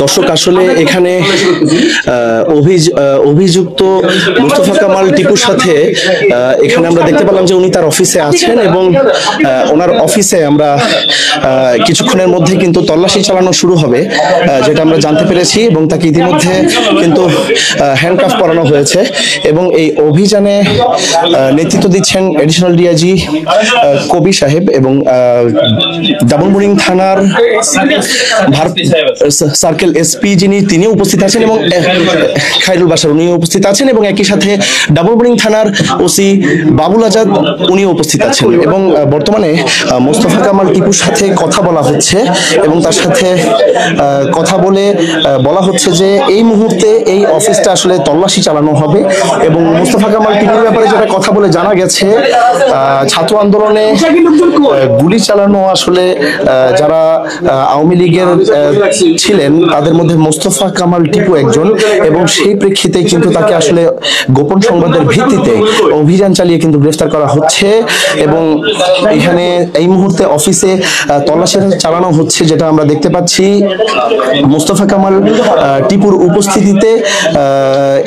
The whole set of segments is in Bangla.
দর্শক আসলে এখানে অভিযুক্ত মুস্তফা কামাল টিপুর সাথে এখানে আমরা দেখতে পেলাম যে উনি তার অফিসে আছেন এবং ওনার অফিসে আমরা কিছুক্ষণের মধ্যে কিন্তু তল্লাশি চালানো শুরু হবে যেটা আমরা জানতে পেরেছি এবং তাকে ইতিমধ্যে কিন্তু হ্যান্ডকাফ করানো হয়েছে এবং এই অভিযানে নেতৃত্ব দিচ্ছেন এডিশনাল ডিআইজি কবি সাহেব এবং ডাবল মুরিং থানার সার্কেল এসপি তিনি উপস্থিত আছেন এবং খায়রুল বাশার উনি উপস্থিত আছেন এবং একই সাথে ডাবল মুরিং থানার ওসি বাবুল আজাদ উনি উপস্থিত আছেন এবং বর্তমানে মোস্তফা কামাল টিপুর সাথে কথা বলা হচ্ছে এবং তার সাথে কথা বলে বলা হচ্ছে যে এই মুহূর্তে এই অফিসটা আসলে তল্লাশি চালানো হবে এবং মোস্তফা কামাল টিপুর ব্যাপারে যেটা কথা বলে জানা গেছে ছাত্র আন্দোলনে গুলি চালানো আসলে যারা আওয়ামী লীগের ছিলেন তাদের মধ্যে মোস্তফা কামাল টিপু একজন এবং সেই প্রেক্ষিতে কিন্তু তাকে আসলে গোপন সংবাদের ভিত্তিতে অভিযান চালিয়ে কিন্তু গ্রেফতার করা হচ্ছে এবং এখানে এই মুহূর্তে অফিসে তল্লাশি চালানো হচ্ছে যেটা আমরা দেখতে পাচ্ছি মোস্তফা কামাল টিপুর উপস্থিতিতে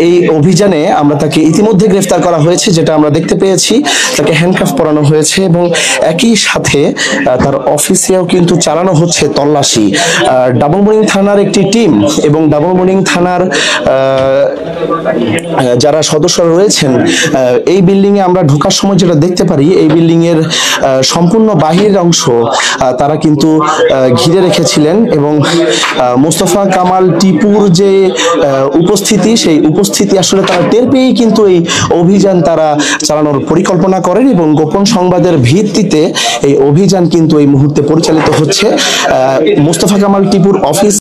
এই অভিযানে আমরা তাকে ইতিমধ্যে গ্রেফতার করা হয়েছে যেটা আমরা দেখতে পেয়েছি তাকে হ্যান্ডকাফ পরানো হয়েছে এবং একই সাথে তার অফিসেও কিন্তু চালানো হচ্ছে তল্লাশি ডাবল মুরিং থানার একটি টিম এবং ডাবল মুরিং থানার যারা সদস্যরা রয়েছেন এই বিল্ডিং এ আমরা ঢোকার সময় যেটা দেখতে পারি এই বিল্ডিং এর সম্পূর্ণ বাহিরের অংশ তারা কিন্তু ঘিরে রেখেছিলেন এবং মোস্তফা কামাল টিপুর যে উপস্থিতি সেই উপস্থিতি আসলে তারা টের পেয়েই কিন্তু এই অভিযান তারা চালানোর পরিকল্পনা করেন এবং গোপন সংবাদের ভিত্তিতে এই অভিযান কিন্তু এই মুহূর্তে পরিচালিত হচ্ছে মোস্তফা কামাল টিপুর অফিস